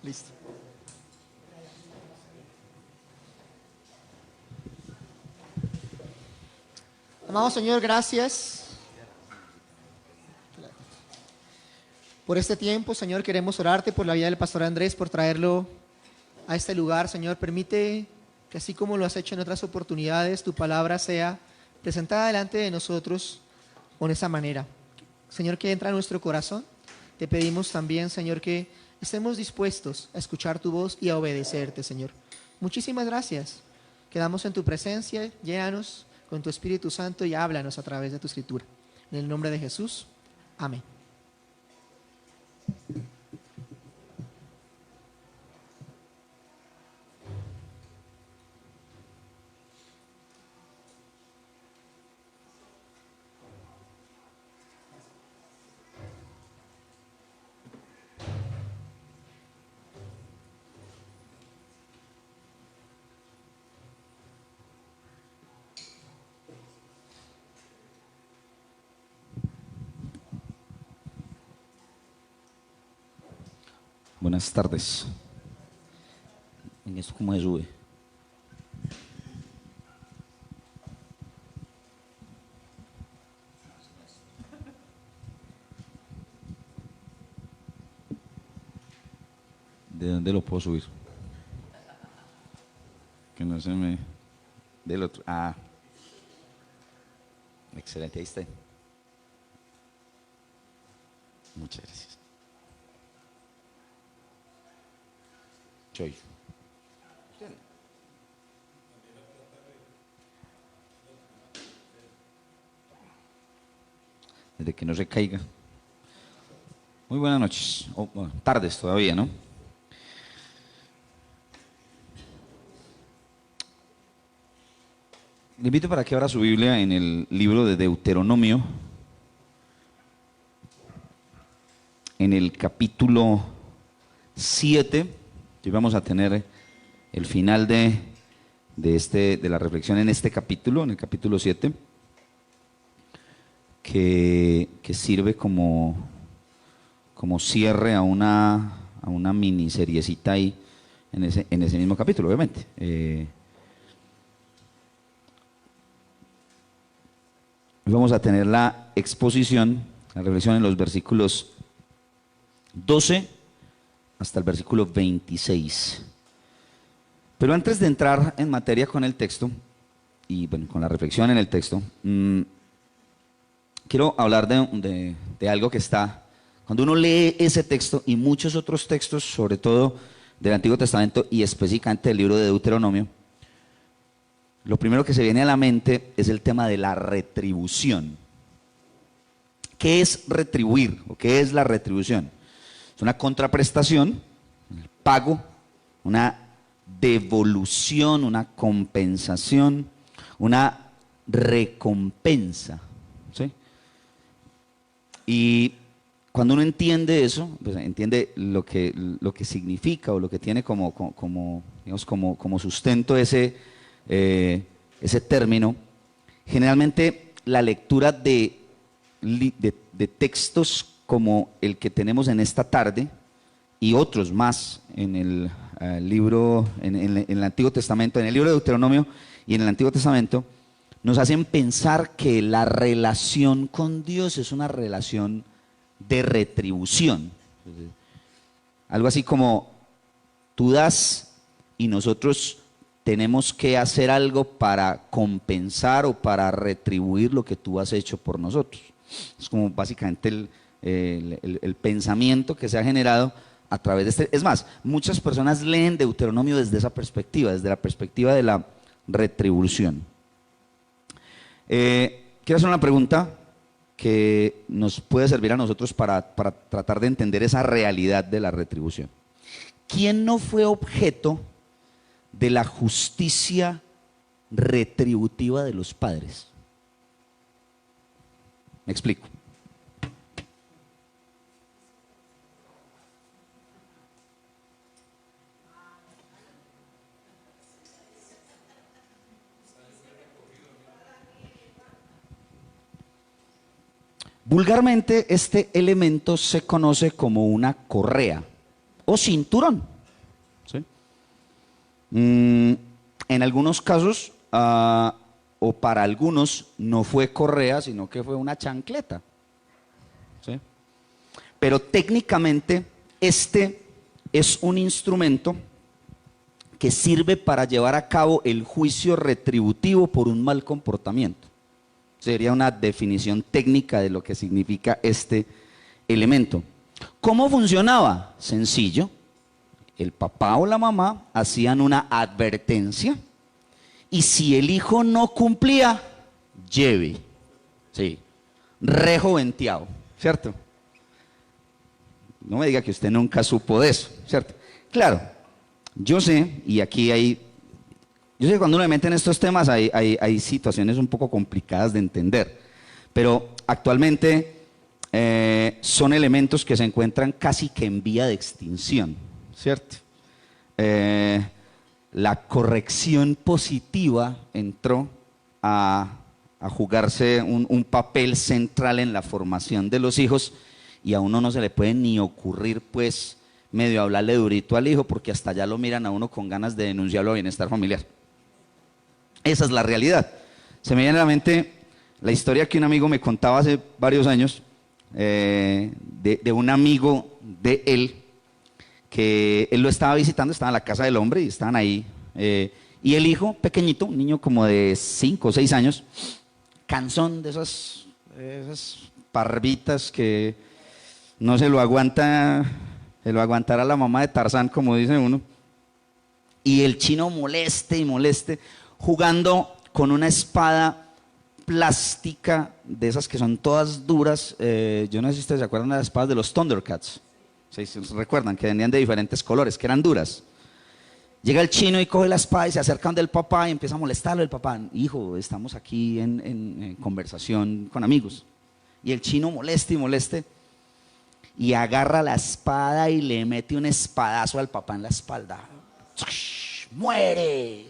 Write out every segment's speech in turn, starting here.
Listo. Amado Señor, gracias por este tiempo. Señor, queremos orarte por la vida del pastor Andrés, por traerlo a este lugar. Señor, permite que así como lo has hecho en otras oportunidades, tu palabra sea presentada delante de nosotros con esa manera. Señor, que entra en nuestro corazón. Te pedimos también, Señor, que estemos dispuestos a escuchar tu voz y a obedecerte, Señor. Muchísimas gracias. Quedamos en tu presencia. Llénanos con tu Espíritu Santo y háblanos a través de tu Escritura. En el nombre de Jesús. Amén. Buenas tardes. ¿En esto cómo se sube? ¿De dónde lo puedo subir? Que no se me... Del otro. Ah. Excelente, ahí está. Muchas gracias. Choy. Desde que no se caiga. Muy buenas noches, o bueno, tardes todavía, ¿no? Le invito para que abra su Biblia en el libro de Deuteronomio, en el capítulo 7. Hoy vamos a tener el final de la reflexión en este capítulo, en el capítulo 7, que sirve como cierre a una miniseriecita ahí en ese mismo capítulo, obviamente. Vamos a tener la exposición, la reflexión en los versículos 12 hasta el versículo 26. Pero antes de entrar en materia con el texto, y bueno, con la reflexión en el texto, quiero hablar de algo que está, cuando uno lee ese texto y muchos otros textos, sobre todo del Antiguo Testamento y específicamente del libro de Deuteronomio, lo primero que se viene a la mente es el tema de la retribución. ¿Qué es retribuir o qué es la retribución? Es una contraprestación, un pago, una devolución, una compensación, una recompensa, ¿sí? Y cuando uno entiende eso, pues entiende lo que significa o lo que tiene como sustento ese término. Generalmente la lectura de textos como el que tenemos en esta tarde y otros más en el libro, en el Antiguo Testamento, en el libro de Deuteronomio y en el Antiguo Testamento, nos hacen pensar que la relación con Dios es una relación de retribución. Algo así como tú das y nosotros tenemos que hacer algo para compensar o para retribuir lo que tú has hecho por nosotros. Es como básicamente el pensamiento que se ha generado a través de este. Es más, muchas personas leen Deuteronomio desde esa perspectiva, desde la perspectiva de la retribución. Quiero hacer una pregunta que nos puede servir a nosotros para tratar de entender esa realidad de la retribución. ¿Quién no fue objeto de la justicia retributiva de los padres? Me explico. Vulgarmente este elemento se conoce como una correa o cinturón, En algunos casos, o para algunos, no fue correa, sino que fue una chancleta. ¿Sí? Pero técnicamente, este es un instrumento que sirve para llevar a cabo el juicio retributivo por un mal comportamiento. Sería una definición técnica de lo que significa este elemento. ¿Cómo funcionaba? Sencillo. El papá o la mamá hacían una advertencia y si el hijo no cumplía, lleve. Sí. Rejoventeado, ¿cierto? No me diga que usted nunca supo de eso, ¿cierto? Claro, yo sé, y aquí yo sé que cuando uno le mete en estos temas hay situaciones un poco complicadas de entender, pero actualmente son elementos que se encuentran casi que en vía de extinción, ¿cierto? La corrección positiva entró a jugarse un papel central en la formación de los hijos y a uno no se le puede ni ocurrir pues medio hablarle durito al hijo porque hasta allá lo miran a uno con ganas de denunciarlo a bienestar familiar. Esa es la realidad. Se me viene a la mente la historia que un amigo me contaba hace varios años de un amigo de él que él lo estaba visitando, estaba en la casa del hombre y estaban ahí y el hijo pequeñito, un niño como de 5 o 6 años, cansón de esas parvitas que no se lo aguantará la mamá de Tarzán, como dice uno, y el chino moleste y moleste jugando con una espada plástica de esas que son todas duras. Yo no sé si ustedes se acuerdan de las espadas de los Thundercats. ¿Sí? ¿Se recuerdan? Que venían de diferentes colores, que eran duras. Llega el chino y coge la espada y se acerca del papá y empieza a molestarlo. El papá, hijo, estamos aquí en conversación con amigos. Y el chino moleste y moleste y agarra la espada y le mete un espadazo al papá en la espalda. ¡Muere!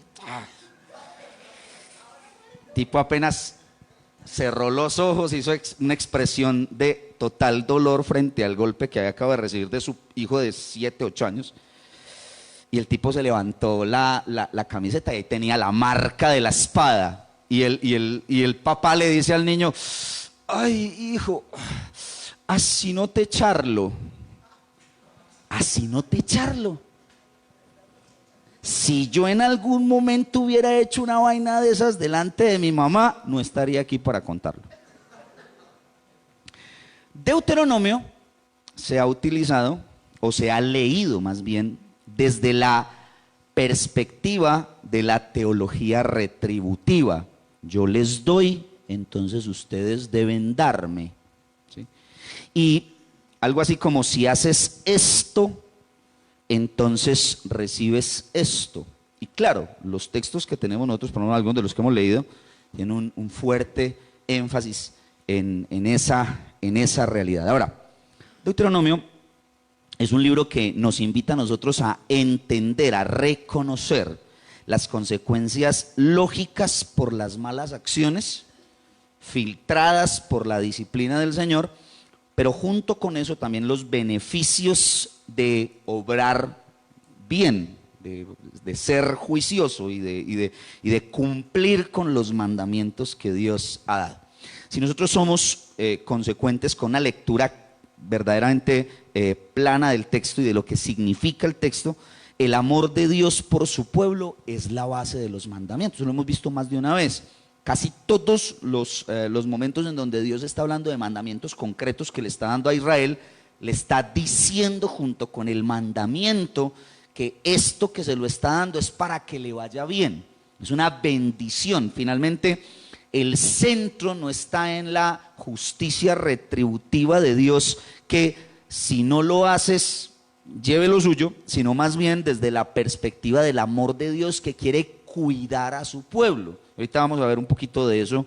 Tipo apenas cerró los ojos, hizo una expresión de total dolor frente al golpe que acaba de recibir de su hijo de 7, 8 años. Y el tipo se levantó la camiseta y ahí tenía la marca de la espada. Y el papá le dice al niño: ay, hijo, así no te echarlo. Así no te echarlo. Si yo en algún momento hubiera hecho una vaina de esas delante de mi mamá, no estaría aquí para contarlo. Deuteronomio se ha utilizado, o se ha leído más bien, desde la perspectiva de la teología retributiva. Yo les doy, entonces ustedes deben darme. ¿Sí? Y algo así como: si haces esto, entonces recibes esto. Y claro, los textos que tenemos nosotros, por lo menos algunos de los que hemos leído, tienen un fuerte énfasis en esa realidad. Ahora, Deuteronomio es un libro que nos invita a nosotros a entender, a reconocer las consecuencias lógicas por las malas acciones, filtradas por la disciplina del Señor, pero junto con eso también los beneficios de obrar bien, de ser juicioso y de cumplir con los mandamientos que Dios ha dado. Si nosotros somos consecuentes con una lectura verdaderamente plana del texto y de lo que significa el texto, el amor de Dios por su pueblo es la base de los mandamientos. Lo hemos visto más de una vez. Casi todos los momentos en donde Dios está hablando de mandamientos concretos que le está dando a Israel, le está diciendo junto con el mandamiento que esto que se lo está dando es para que le vaya bien. Es una bendición. Finalmente, el centro no está en la justicia retributiva de Dios, que si no lo haces, lleve lo suyo, sino más bien desde la perspectiva del amor de Dios, que quiere cuidar a su pueblo. Ahorita vamos a ver un poquito de eso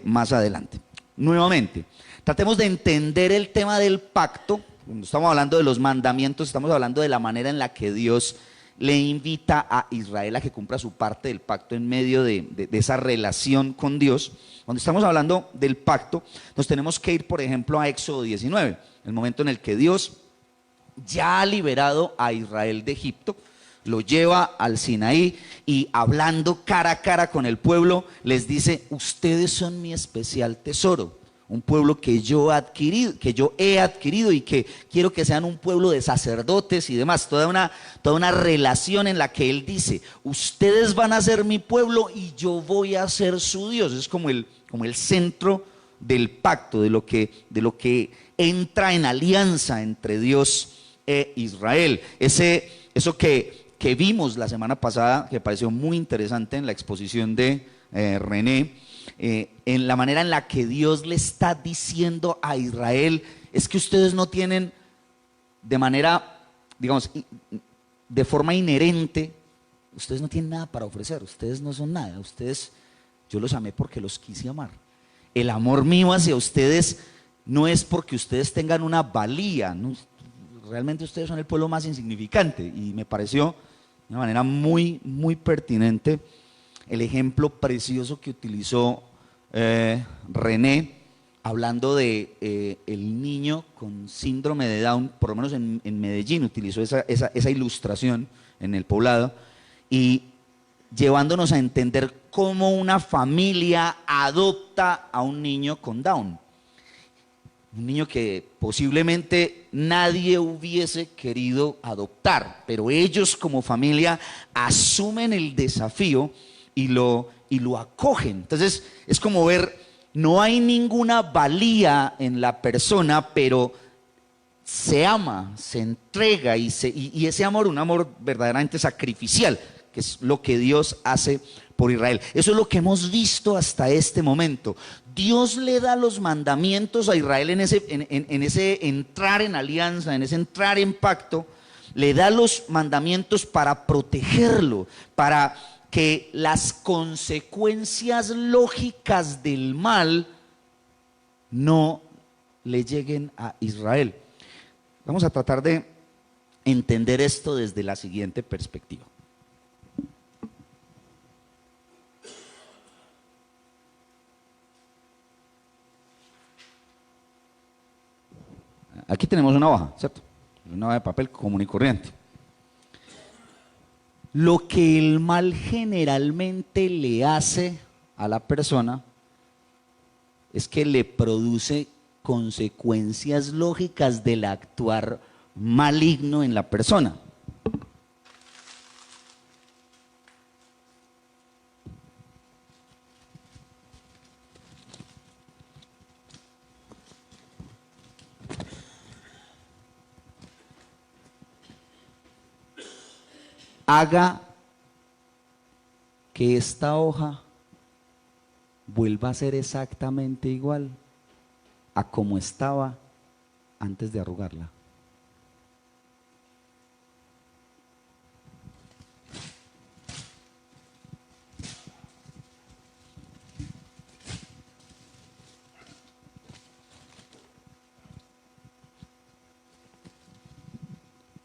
más adelante. Nuevamente, tratemos de entender el tema del pacto. Cuando estamos hablando de los mandamientos, estamos hablando de la manera en la que Dios le invita a Israel a que cumpla su parte del pacto en medio de esa relación con Dios. Cuando estamos hablando del pacto, nos tenemos que ir, por ejemplo, a Éxodo 19, el momento en el que Dios ya ha liberado a Israel de Egipto. lo lleva al Sinaí y hablando cara a cara con el pueblo, les dice: ustedes son mi especial tesoro, un pueblo que yo he adquirido y que quiero que sean un pueblo de sacerdotes y demás, toda una relación en la que él dice: ustedes van a ser mi pueblo y yo voy a ser su Dios. Es como el centro del pacto, de lo que entra en alianza entre Dios e Israel. Eso que vimos la semana pasada, que pareció muy interesante en la exposición de René, en la manera en la que Dios le está diciendo a Israel: es que ustedes no tienen de manera, digamos, de forma inherente, ustedes no tienen nada para ofrecer, ustedes no son nada, yo los amé porque los quise amar. El amor mío hacia ustedes no es porque ustedes tengan una valía, ¿no? Realmente ustedes son el pueblo más insignificante. Y me pareció de una manera muy, muy pertinente el ejemplo precioso que utilizó René, hablando de el niño con síndrome de Down. Por lo menos en Medellín utilizó esa ilustración en el poblado, y llevándonos a entender cómo una familia adopta a un niño con Down. Un niño que posiblemente nadie hubiese querido adoptar, pero ellos como familia asumen el desafío y lo acogen. Entonces es como ver, no hay ninguna valía en la persona, pero se ama, se entrega y ese amor, un amor verdaderamente sacrificial, que es lo que Dios hace por Israel. Eso es lo que hemos visto hasta este momento. Dios le da los mandamientos a Israel en ese entrar en alianza, en ese entrar en pacto. Le da los mandamientos para protegerlo, para que las consecuencias lógicas del mal no le lleguen a Israel. Vamos a tratar de entender esto desde la siguiente perspectiva. Aquí tenemos una hoja, ¿cierto? Una hoja de papel común y corriente. Lo que el mal generalmente le hace a la persona es que le produce consecuencias lógicas del actuar maligno en la persona. Haga que esta hoja vuelva a ser exactamente igual a como estaba antes de arrugarla.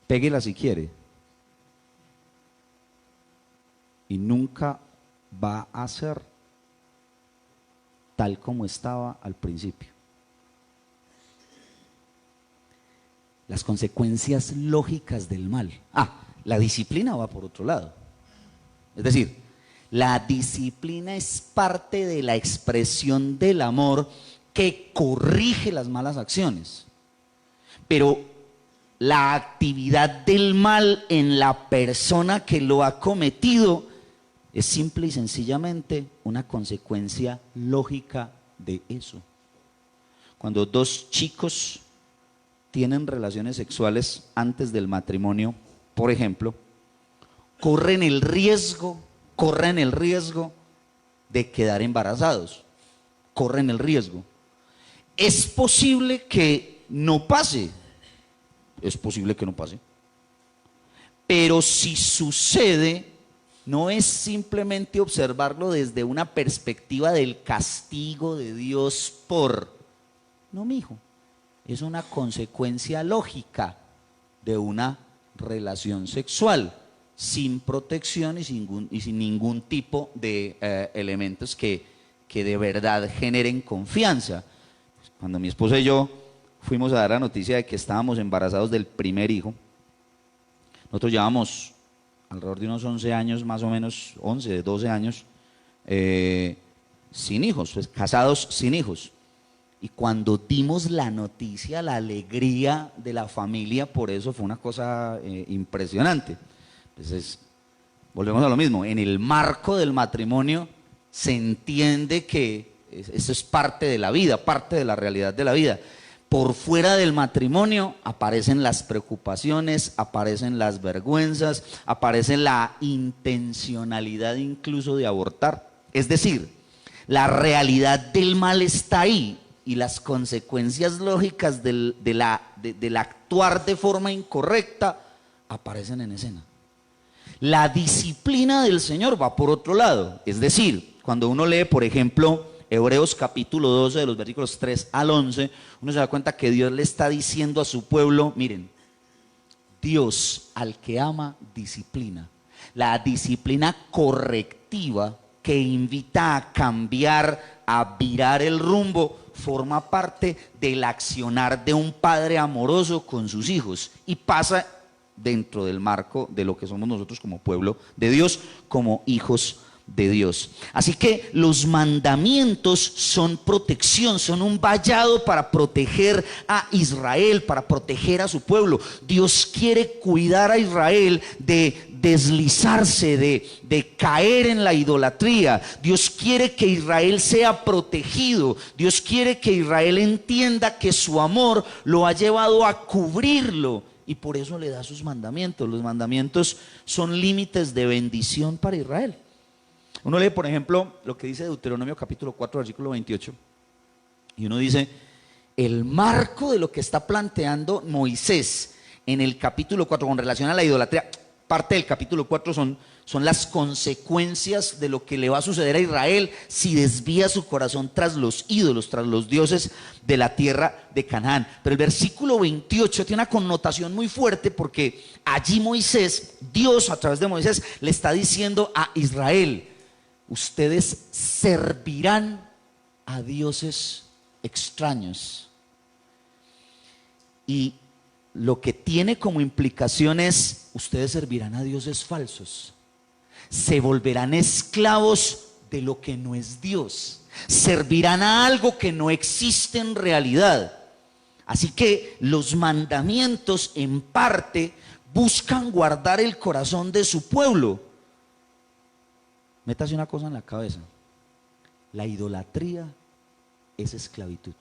Péguela si quiere. Y nunca va a ser tal como estaba al principio. Las consecuencias lógicas del mal. La disciplina va por otro lado. Es decir, la disciplina es parte de la expresión del amor que corrige las malas acciones. Pero la actividad del mal en la persona que lo ha cometido es simple y sencillamente una consecuencia lógica de eso. Cuando dos chicos tienen relaciones sexuales antes del matrimonio, por ejemplo, corren el riesgo de quedar embarazados. Corren el riesgo. Es posible que no pase. Pero si sucede, no es simplemente observarlo desde una perspectiva del castigo de Dios no, mijo, es una consecuencia lógica de una relación sexual sin protección y sin ningún tipo de elementos que de verdad generen confianza. Cuando mi esposa y yo fuimos a dar la noticia de que estábamos embarazados del primer hijo, nosotros llevamos alrededor de unos 11 años, más o menos 11, 12 años, sin hijos, pues, casados sin hijos. Y cuando dimos la noticia, la alegría de la familia, por eso fue una cosa impresionante. Entonces, volvemos a lo mismo, en el marco del matrimonio se entiende que eso es parte de la vida, parte de la realidad de la vida. Por fuera del matrimonio aparecen las preocupaciones, aparecen las vergüenzas, aparece la intencionalidad incluso de abortar. Es decir, la realidad del mal está ahí y las consecuencias lógicas del actuar de forma incorrecta aparecen en escena. La disciplina del Señor va por otro lado, es decir, cuando uno lee, por ejemplo, Hebreos capítulo 12, de los versículos 3 al 11, uno se da cuenta que Dios le está diciendo a su pueblo, miren, Dios al que ama disciplina. La disciplina correctiva que invita a cambiar, a virar el rumbo, forma parte del accionar de un padre amoroso con sus hijos y pasa dentro del marco de lo que somos nosotros como pueblo de Dios, como hijos de Dios. Así que los mandamientos son protección, son un vallado para proteger a Israel, para proteger a su pueblo. Dios quiere cuidar a Israel de deslizarse, de caer en la idolatría. Dios quiere que Israel sea protegido. Dios quiere que Israel entienda que su amor lo ha llevado a cubrirlo y por eso le da sus mandamientos. Los mandamientos son límites de bendición para Israel. Uno lee, por ejemplo, lo que dice Deuteronomio capítulo 4, versículo 28, y uno dice, el marco de lo que está planteando Moisés en el capítulo 4 con relación a la idolatría, parte del capítulo 4 son las consecuencias de lo que le va a suceder a Israel si desvía su corazón tras los ídolos, tras los dioses de la tierra de Canaán. Pero el versículo 28 tiene una connotación muy fuerte porque allí Moisés, Dios a través de Moisés, le está diciendo a Israel, ustedes servirán a dioses extraños. Y lo que tiene como implicación es, ustedes servirán a dioses falsos. Se volverán esclavos de lo que no es Dios. Servirán a algo que no existe en realidad. Así que los mandamientos en parte buscan guardar el corazón de su pueblo. Métase una cosa en la cabeza, la idolatría es esclavitud.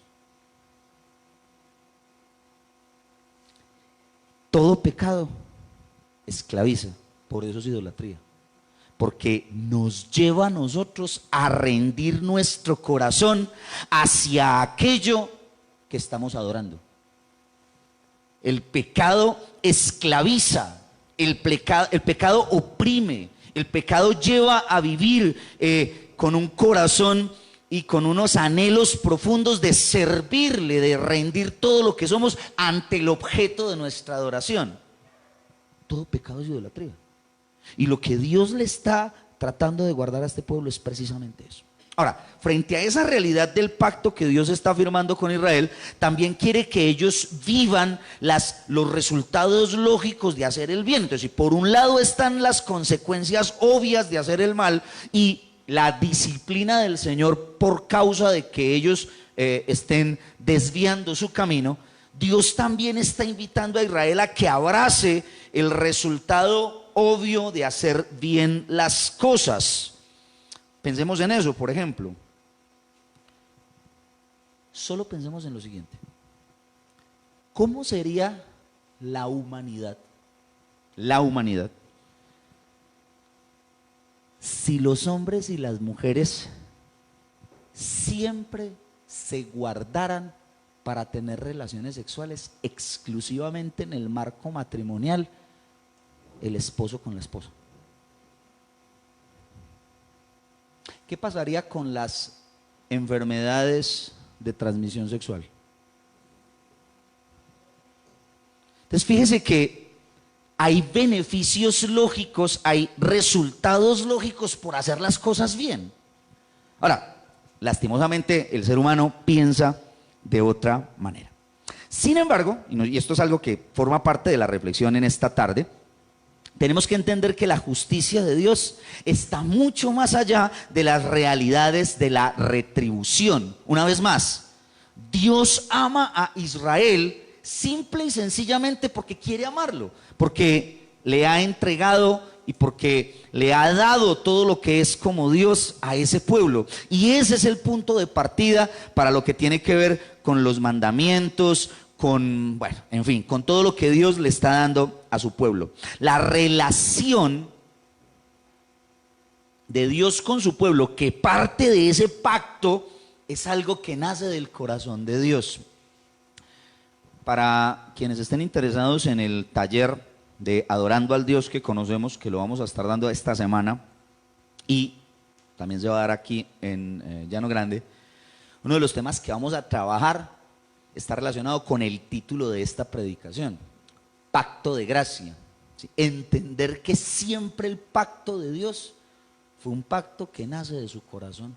Todo pecado esclaviza, por eso es idolatría, porque nos lleva a nosotros a rendir nuestro corazón hacia aquello que estamos adorando. El pecado esclaviza, el pecado oprime. El pecado lleva a vivir con un corazón y con unos anhelos profundos de servirle, de rendir todo lo que somos ante el objeto de nuestra adoración. Todo pecado es idolatría. Y lo que Dios le está tratando de guardar a este pueblo es precisamente eso. Ahora, frente a esa realidad del pacto que Dios está firmando con Israel, también quiere que ellos vivan los resultados lógicos de hacer el bien. Entonces, si por un lado están las consecuencias obvias de hacer el mal y la disciplina del Señor por causa de que ellos estén desviando su camino, Dios también está invitando a Israel a que abrace el resultado obvio de hacer bien las cosas. Pensemos en eso, por ejemplo. Solo pensemos en lo siguiente. ¿Cómo sería la humanidad? La humanidad. Si los hombres y las mujeres siempre se guardaran para tener relaciones sexuales exclusivamente en el marco matrimonial, el esposo con la esposa. ¿Qué pasaría con las enfermedades de transmisión sexual? Entonces fíjese que hay beneficios lógicos, hay resultados lógicos por hacer las cosas bien. Ahora, lastimosamente el ser humano piensa de otra manera. Sin embargo, y esto es algo que forma parte de la reflexión en esta tarde, tenemos que entender que la justicia de Dios está mucho más allá de las realidades de la retribución. Una vez más, Dios ama a Israel simple y sencillamente porque quiere amarlo, porque le ha entregado y porque le ha dado todo lo que es como Dios a ese pueblo. Y ese es el punto de partida para lo que tiene que ver con los mandamientos, con, bueno, en fin, con todo lo que Dios le está dando a su pueblo. La relación de Dios con su pueblo, que parte de ese pacto, es algo que nace del corazón de Dios. Para quienes estén interesados en el taller de Adorando al Dios que conocemos, que lo vamos a estar dando esta semana, y también se va a dar aquí en Llano Grande, uno de los temas que vamos a trabajar está relacionado con el título de esta predicación: Pacto de Gracia. ¿Sí? Entender que siempre el pacto de Dios fue un pacto que nace de su corazón,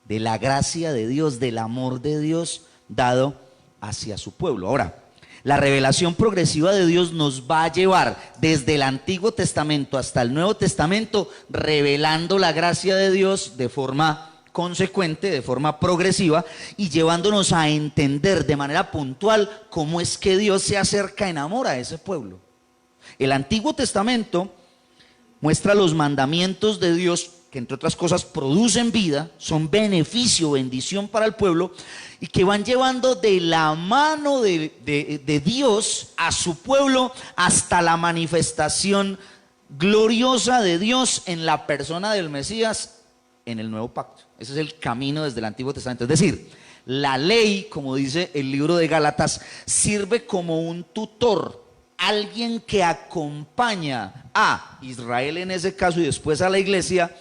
de la gracia de Dios, del amor de Dios dado hacia su pueblo. Ahora, la revelación progresiva de Dios nos va a llevar desde el Antiguo Testamento hasta el Nuevo Testamento, revelando la gracia de Dios de forma consecuente, de forma progresiva, y llevándonos a entender de manera puntual cómo es que Dios se acerca en amor a ese pueblo. El Antiguo Testamento muestra los mandamientos de Dios, que entre otras cosas producen vida, son beneficio, bendición para el pueblo, y que van llevando de la mano de Dios a su pueblo hasta la manifestación gloriosa de Dios en la persona del Mesías en el nuevo pacto. Ese es el camino desde el Antiguo Testamento. Es decir, la ley, como dice el libro de Gálatas, sirve como un tutor, alguien que acompaña a Israel en ese caso y después a la iglesia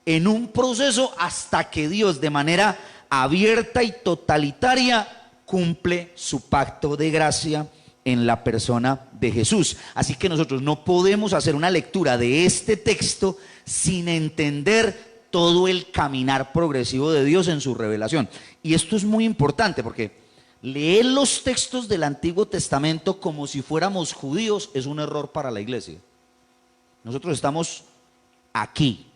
en un proceso hasta que Dios, de manera abierta y totalitaria, cumple su pacto de gracia en la persona de Jesús. Así que nosotros no podemos hacer una lectura de este texto sin entender todo el caminar progresivo de Dios en su revelación. Y esto es muy importante porque leer los textos del Antiguo Testamento como si fuéramos judíos es un error para la iglesia. Nosotros estamos aquí,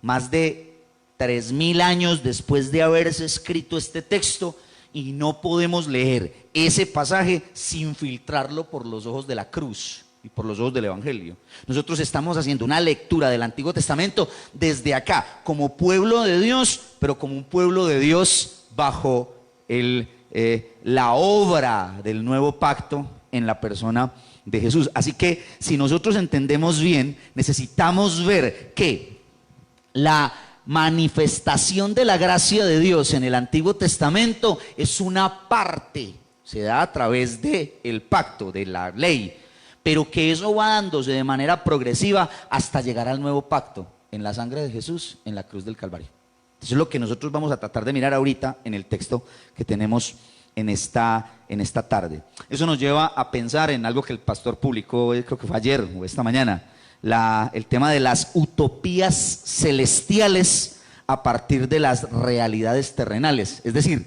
más de 3000 años después de haberse escrito este texto, y no podemos leer ese pasaje sin filtrarlo por los ojos de la cruz y por los ojos del Evangelio. Nosotros estamos haciendo una lectura del Antiguo Testamento desde acá, como pueblo de Dios, pero como un pueblo de Dios bajo la obra del nuevo pacto en la persona de Jesús. Así que si nosotros entendemos bien, necesitamos ver que la manifestación de la gracia de Dios en el Antiguo Testamento es una parte, se da a través del pacto, de la ley, pero que eso va dándose de manera progresiva hasta llegar al nuevo pacto en la sangre de Jesús en la cruz del Calvario. Eso es lo que nosotros vamos a tratar de mirar ahorita en el texto que tenemos en esta tarde. Eso nos lleva a pensar en algo que el pastor publicó, creo que fue ayer o esta mañana, el tema de las utopías celestiales a partir de las realidades terrenales. Es decir,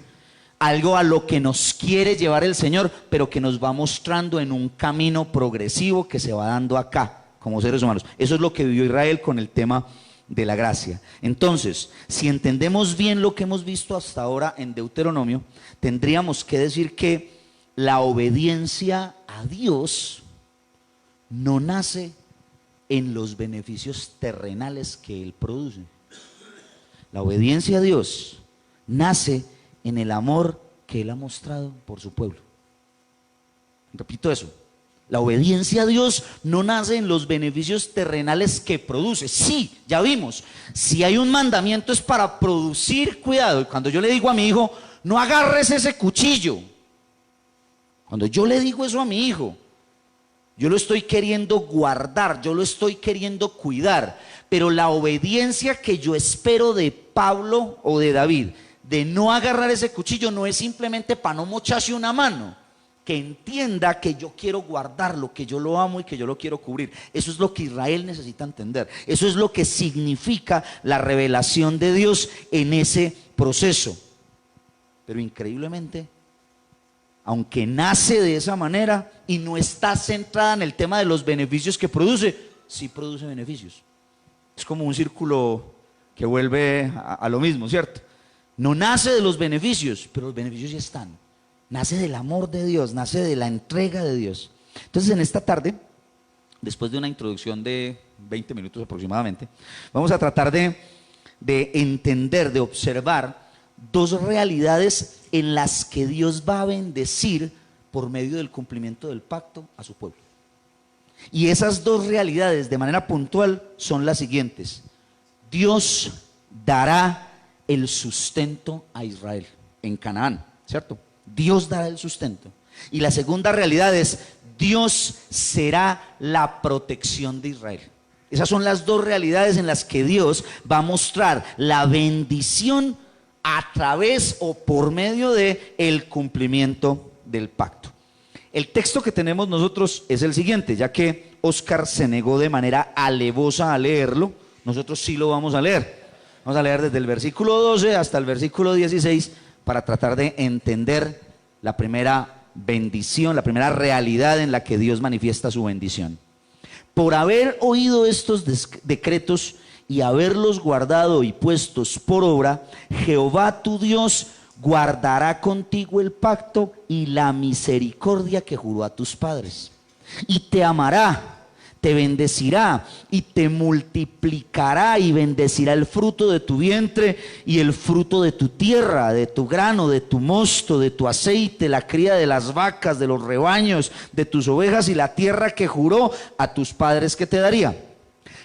algo a lo que nos quiere llevar el Señor, pero que nos va mostrando en un camino progresivo que se va dando acá, como seres humanos. Eso es lo que vivió Israel con el tema de la gracia. Entonces, si entendemos bien lo que hemos visto hasta ahora en Deuteronomio, tendríamos que decir que la obediencia a Dios no nace en los beneficios terrenales que Él produce. La obediencia a Dios nace en el amor que Él ha mostrado por su pueblo. Repito eso. La obediencia a Dios no nace en los beneficios terrenales que produce. Sí, ya vimos, si hay un mandamiento es para producir cuidado. Cuando yo le digo a mi hijo, no agarres ese cuchillo, cuando yo le digo eso a mi hijo, yo lo estoy queriendo guardar, yo lo estoy queriendo cuidar. Pero la obediencia que yo espero de Pablo o de David, de no agarrar ese cuchillo, no es simplemente para no mocharse una mano. Que entienda que yo quiero guardarlo, que yo lo amo y que yo lo quiero cubrir. Eso es lo que Israel necesita entender. Eso es lo que significa la revelación de Dios en ese proceso. Pero increíblemente, aunque nace de esa manera y no está centrada en el tema de los beneficios que produce, sí produce beneficios. Es como un círculo que vuelve a lo mismo, ¿cierto? No nace de los beneficios, pero los beneficios ya están. Nace del amor de Dios, nace de la entrega de Dios. Entonces, en esta tarde, después de una introducción de 20 minutos aproximadamente, vamos a tratar de entender, de observar dos realidades en las que Dios va a bendecir por medio del cumplimiento del pacto a su pueblo. Y esas dos realidades de manera puntual son las siguientes. Dios dará el sustento a Israel en Canaán, ¿cierto? Dios dará el sustento. Y la segunda realidad es, Dios será la protección de Israel. Esas son las dos realidades en las que Dios va a mostrar la bendición a través o por medio de el cumplimiento del pacto. El texto que tenemos nosotros es el siguiente, ya que Oscar se negó de manera alevosa a leerlo, nosotros sí lo vamos a leer. Vamos a leer desde el versículo 12 hasta el versículo 16 para tratar de entender la primera bendición, la primera realidad en la que Dios manifiesta su bendición. Por haber oído estos decretos y haberlos guardado y puestos por obra, Jehová tu Dios guardará contigo el pacto y la misericordia que juró a tus padres. Y te amará, te bendecirá y te multiplicará y bendecirá el fruto de tu vientre y el fruto de tu tierra, de tu grano, de tu mosto, de tu aceite, la cría de las vacas, de los rebaños, de tus ovejas y la tierra que juró a tus padres que te daría.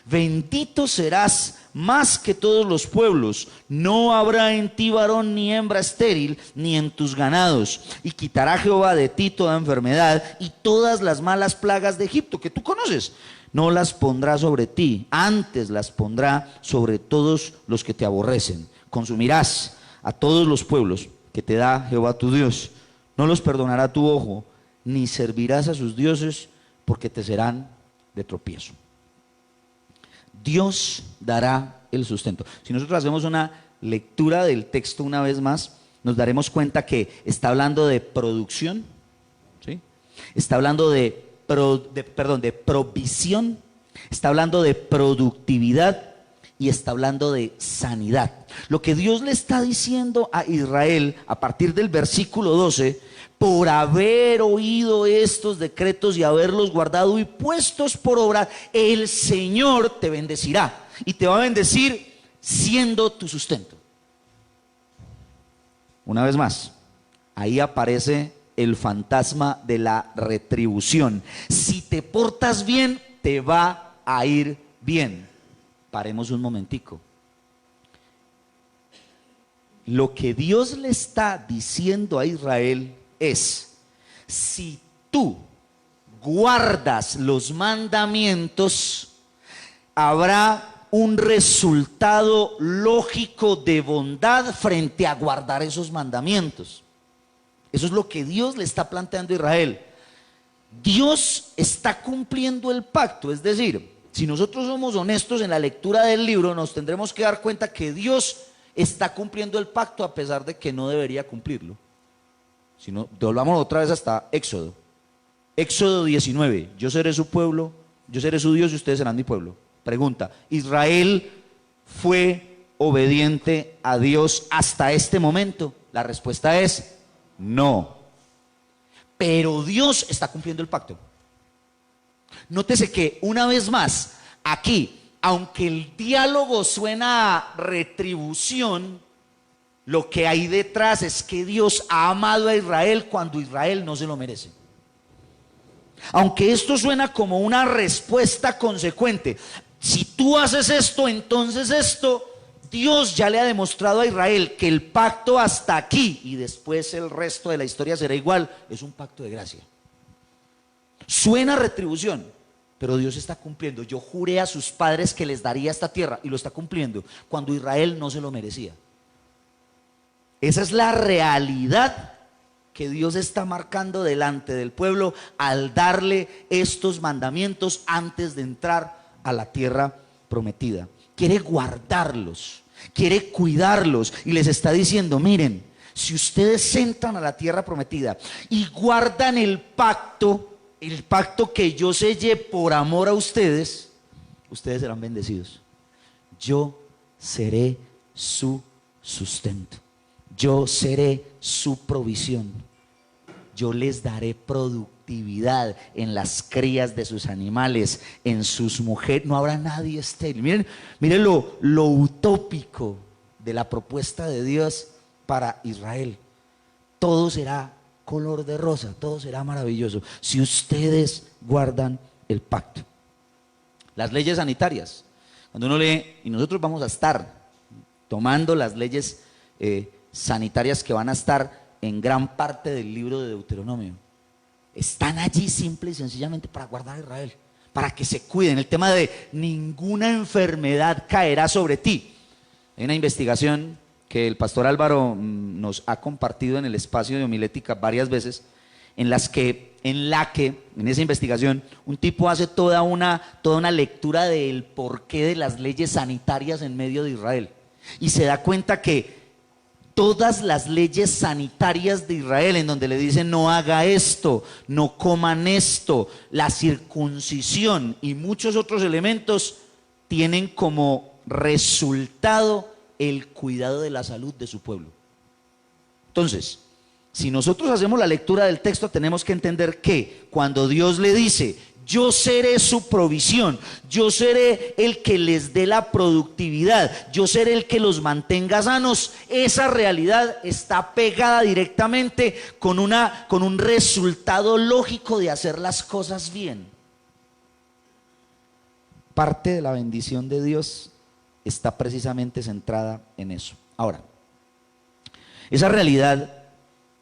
Bendito serás más que todos los pueblos, no habrá en ti varón ni hembra estéril, ni en tus ganados, y quitará Jehová de ti toda enfermedad y todas las malas plagas de Egipto que tú conoces, no las pondrá sobre ti, antes las pondrá sobre todos los que te aborrecen. Consumirás a todos los pueblos que te da Jehová tu Dios, no los perdonará tu ojo, ni servirás a sus dioses, porque te serán de tropiezo. Dios dará el sustento. Si nosotros hacemos una lectura del texto una vez más, nos daremos cuenta que está hablando de producción, ¿sí? Está hablando de provisión, está hablando de productividad y está hablando de sanidad. Lo que Dios le está diciendo a Israel a partir del versículo 12, por haber oído estos decretos y haberlos guardado y puestos por obra, el Señor te bendecirá y te va a bendecir siendo tu sustento. Una vez más, ahí aparece el fantasma de la retribución. Si te portas bien, te va a ir bien. Paremos un momentico. Lo que Dios le está diciendo a Israel es: si tú guardas los mandamientos, habrá un resultado lógico de bondad frente a guardar esos mandamientos. Eso es lo que Dios le está planteando a Israel. Dios está cumpliendo el pacto, es decir, si nosotros somos honestos en la lectura del libro, nos tendremos que dar cuenta que Dios está cumpliendo el pacto a pesar de que no debería cumplirlo. Si no, volvamos otra vez hasta Éxodo. Éxodo 19, yo seré su pueblo, yo seré su Dios y ustedes serán mi pueblo. Pregunta, ¿Israel fue obediente a Dios hasta este momento? La respuesta es no. Pero Dios está cumpliendo el pacto. Nótese que una vez más, aquí, aunque el diálogo suena a retribución, lo que hay detrás es que Dios ha amado a Israel cuando Israel no se lo merece. Aunque esto suena como una respuesta consecuente, si tú haces esto, entonces esto, Dios ya le ha demostrado a Israel que el pacto hasta aquí y después el resto de la historia será igual, es un pacto de gracia. Suena retribución, pero Dios está cumpliendo. Yo juré a sus padres que les daría esta tierra y lo está cumpliendo cuando Israel no se lo merecía. Esa es la realidad que Dios está marcando delante del pueblo al darle estos mandamientos antes de entrar a la tierra prometida. Quiere guardarlos, quiere cuidarlos y les está diciendo: miren, si ustedes entran a la tierra prometida y guardan el pacto que yo sellé por amor a ustedes, ustedes serán bendecidos. Yo seré su sustento. Yo seré su provisión. Yo les daré productividad en las crías de sus animales, en sus mujeres. No habrá nadie estéril. Miren lo utópico de la propuesta de Dios para Israel. Todo será color de rosa, todo será maravilloso si ustedes guardan el pacto. Las leyes sanitarias. Cuando uno lee, y nosotros vamos a estar tomando las leyes sanitarias que van a estar en gran parte del libro de Deuteronomio, están allí simple y sencillamente para guardar a Israel, para que se cuiden. El tema de ninguna enfermedad caerá sobre ti. Hay una investigación que el pastor Álvaro nos ha compartido en el espacio de homilética varias veces, en la que en esa investigación un tipo hace toda una lectura del porqué de las leyes sanitarias en medio de Israel, y se da cuenta que todas las leyes sanitarias de Israel, en donde le dicen no haga esto, no coman esto, la circuncisión y muchos otros elementos, tienen como resultado el cuidado de la salud de su pueblo. Entonces, si nosotros hacemos la lectura del texto, tenemos que entender que cuando Dios le dice, yo seré su provisión, yo seré el que les dé la productividad, yo seré el que los mantenga sanos, esa realidad está pegada directamente con un resultado lógico de hacer las cosas bien. Parte de la bendición de Dios está precisamente centrada en eso. Ahora, esa realidad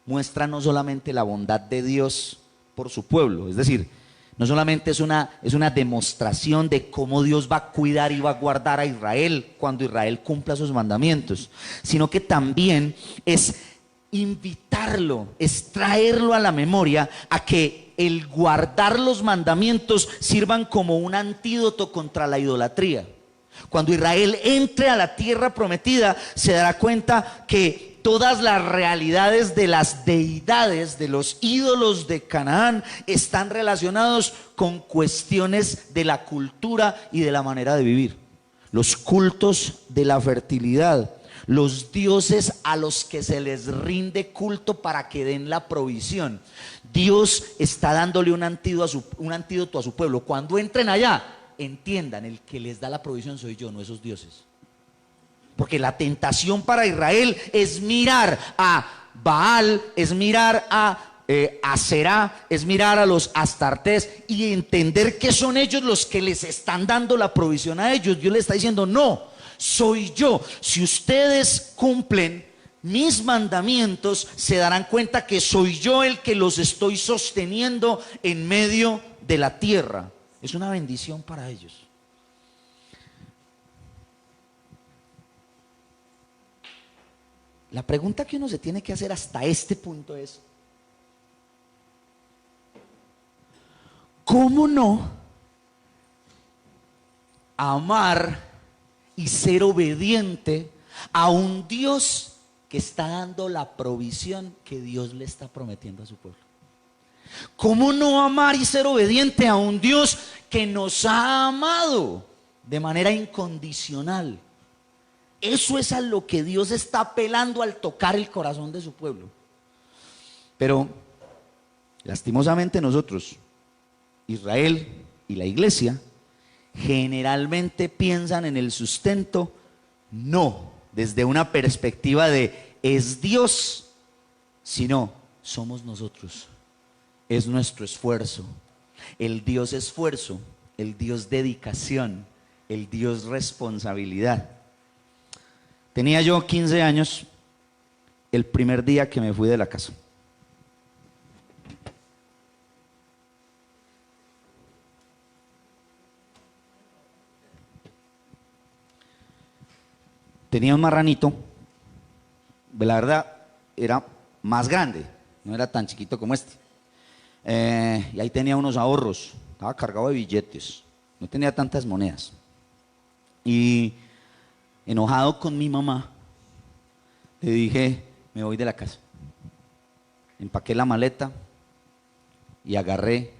muestra no solamente la bondad de Dios por su pueblo, es decir, no solamente es una demostración de cómo Dios va a cuidar y va a guardar a Israel cuando Israel cumpla sus mandamientos, sino que también es invitarlo, es traerlo a la memoria a que el guardar los mandamientos sirvan como un antídoto contra la idolatría. Cuando Israel entre a la tierra prometida, se dará cuenta que todas las realidades de las deidades, de los ídolos de Canaán, están relacionados con cuestiones de la cultura y de la manera de vivir. Los cultos de la fertilidad, los dioses a los que se les rinde culto para que den la provisión. Dios está dándole un antídoto a su pueblo. Cuando entren allá, entiendan, el que les da la provisión soy yo, no esos dioses. Porque la tentación para Israel es mirar a Baal, es mirar a Aserá, es mirar a los Astartés y entender que son ellos los que les están dando la provisión a ellos. Dios les está diciendo, no, soy yo. Si ustedes cumplen mis mandamientos, se darán cuenta que soy yo el que los estoy sosteniendo en medio de la tierra. Es una bendición para ellos. La pregunta que uno se tiene que hacer hasta este punto es, ¿cómo no amar y ser obediente a un Dios que está dando la provisión que Dios le está prometiendo a su pueblo? ¿Cómo no amar y ser obediente a un Dios que nos ha amado de manera incondicional? Eso es a lo que Dios está apelando al tocar el corazón de su pueblo. Pero lastimosamente nosotros, Israel y la iglesia, generalmente piensan en el sustento no desde una perspectiva de es Dios, sino somos nosotros, es nuestro esfuerzo. El Dios esfuerzo, el Dios dedicación, el Dios responsabilidad. Tenía yo 15 años el primer día que me fui de la casa. Tenía un marranito, la verdad era más grande, no era tan chiquito como este. Y ahí tenía unos ahorros, estaba cargado de billetes, no tenía tantas monedas. Y enojado con mi mamá, le dije, me voy de la casa. Empaqué la maleta y agarré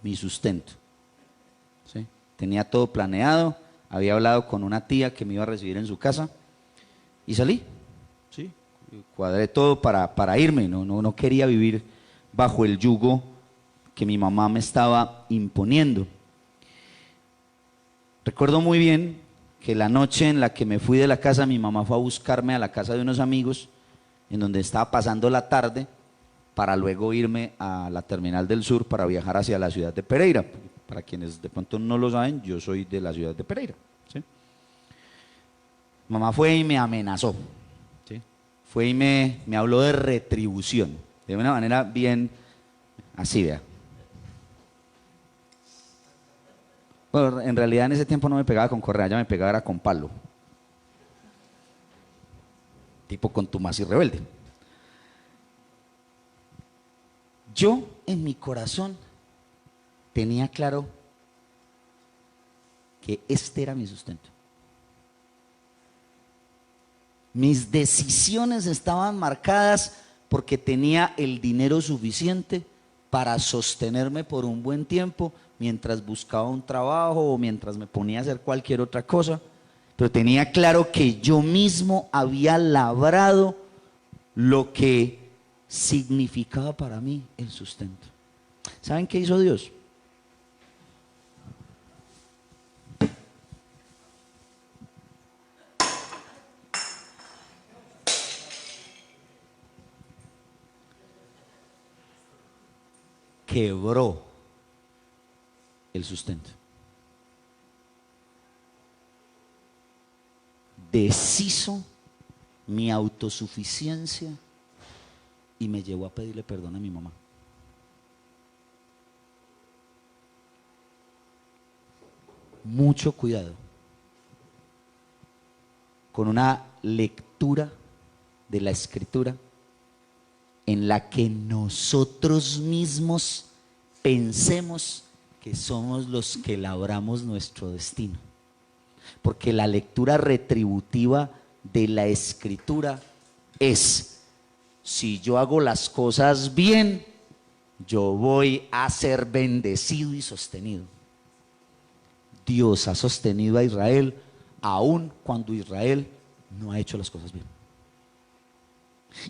mi sustento, ¿sí? tenía todo planeado, había hablado con una tía que me iba a recibir en su casa y salí, ¿sí? Cuadré todo para irme, no quería vivir bajo el yugo que mi mamá me estaba imponiendo. Recuerdo muy bien que la noche en la que me fui de la casa, mi mamá fue a buscarme a la casa de unos amigos, en donde estaba pasando la tarde, para luego irme a la Terminal del Sur para viajar hacia la ciudad de Pereira. Para quienes de pronto no lo saben, yo soy de la ciudad de Pereira, ¿sí? Mamá fue y me amenazó, ¿sí? Fue y me habló de retribución, de una manera bien así, vea. Bueno, en realidad en ese tiempo no me pegaba con correa, ya me pegaba era con palo. Tipo contumaz y rebelde. Yo en mi corazón tenía claro que este era mi sustento. Mis decisiones estaban marcadas porque tenía el dinero suficiente para sostenerme por un buen tiempo mientras buscaba un trabajo o mientras me ponía a hacer cualquier otra cosa, pero tenía claro que yo mismo había labrado lo que significaba para mí el sustento. ¿Saben qué hizo Dios? Quebró el sustento. Deshizo mi autosuficiencia y me llevó a pedirle perdón a mi mamá. Mucho cuidado con una lectura de la Escritura en la que nosotros mismos pensemos que somos los que labramos nuestro destino. Porque la lectura retributiva de la Escritura es: si yo hago las cosas bien, yo voy a ser bendecido y sostenido. Dios ha sostenido a Israel aun cuando Israel no ha hecho las cosas bien.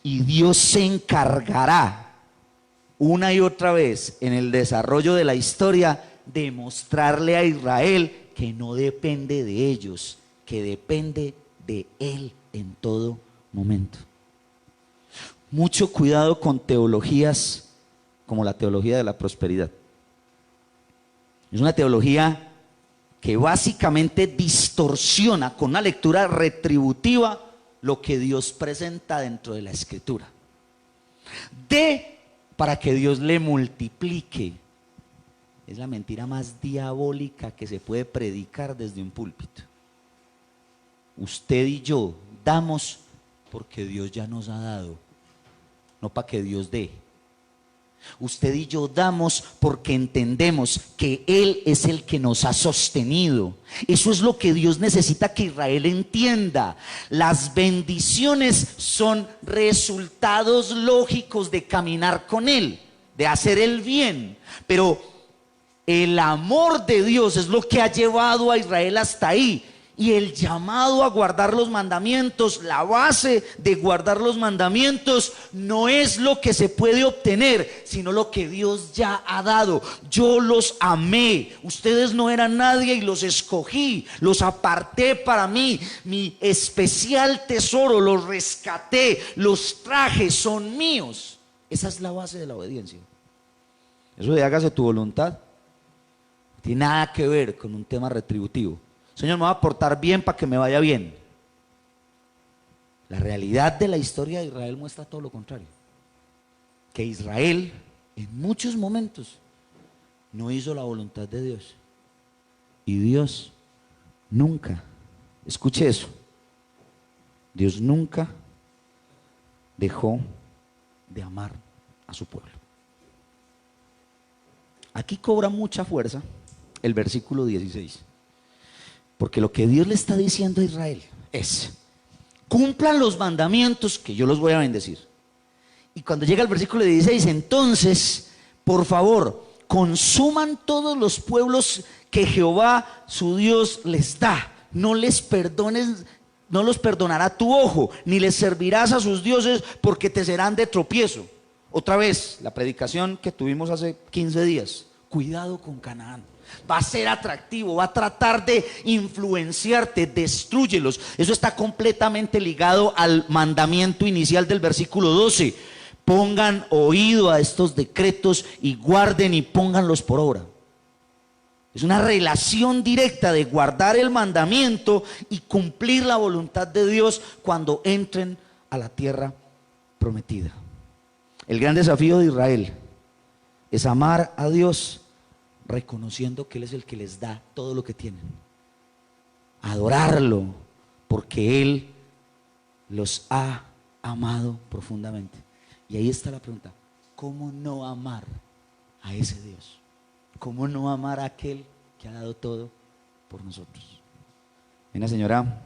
Y Dios se encargará una y otra vez en el desarrollo de la historia de mostrarle a Israel que no depende de ellos, que depende de Él en todo momento. Mucho cuidado con teologías como la teología de la prosperidad. Es una teología que básicamente distorsiona con una lectura retributiva lo que Dios presenta dentro de la Escritura. Para que Dios le multiplique. Es la mentira más diabólica que se puede predicar desde un púlpito. Usted y yo damos porque Dios ya nos ha dado, no para que Dios dé. Usted y yo damos porque entendemos que Él es el que nos ha sostenido. Eso es lo que Dios necesita que Israel entienda. Las bendiciones son resultados lógicos de caminar con Él, de hacer el bien. Pero el amor de Dios es lo que ha llevado a Israel hasta ahí. Y el llamado a guardar los mandamientos, la base de guardar los mandamientos, no es lo que se puede obtener, sino lo que Dios ya ha dado. Yo los amé, ustedes no eran nadie y los escogí, los aparté para mí, mi especial tesoro, los rescaté, los traje, son míos. Esa es la base de la obediencia. Eso de hágase tu voluntad no tiene nada que ver con un tema retributivo. Señor, me va a portar bien para que me vaya bien. La realidad de la historia de Israel muestra todo lo contrario. Que Israel en muchos momentos no hizo la voluntad de Dios. Y Dios nunca, escuche eso, Dios nunca dejó de amar a su pueblo. Aquí cobra mucha fuerza el versículo 16. Porque lo que Dios le está diciendo a Israel es: cumplan los mandamientos que yo los voy a bendecir. Y cuando llega el versículo 16, entonces, por favor, consuman todos los pueblos que Jehová su Dios les da. No les perdones, no los perdonará tu ojo, ni les servirás a sus dioses, porque te serán de tropiezo. Otra vez, la predicación que tuvimos hace 15 días. Cuidado con Canaán. Va a ser atractivo, va a tratar de influenciarte, destrúyelos. Eso está completamente ligado al mandamiento inicial del versículo 12. Pongan oído a estos decretos y guarden y pónganlos por obra. Es una relación directa de guardar el mandamiento y cumplir la voluntad de Dios cuando entren a la tierra prometida. El gran desafío de Israel es amar a Dios reconociendo que Él es el que les da todo lo que tienen. Adorarlo porque Él los ha amado profundamente. Y ahí está la pregunta: ¿cómo no amar a ese Dios? ¿Cómo no amar a aquel que ha dado todo por nosotros? Hay una señora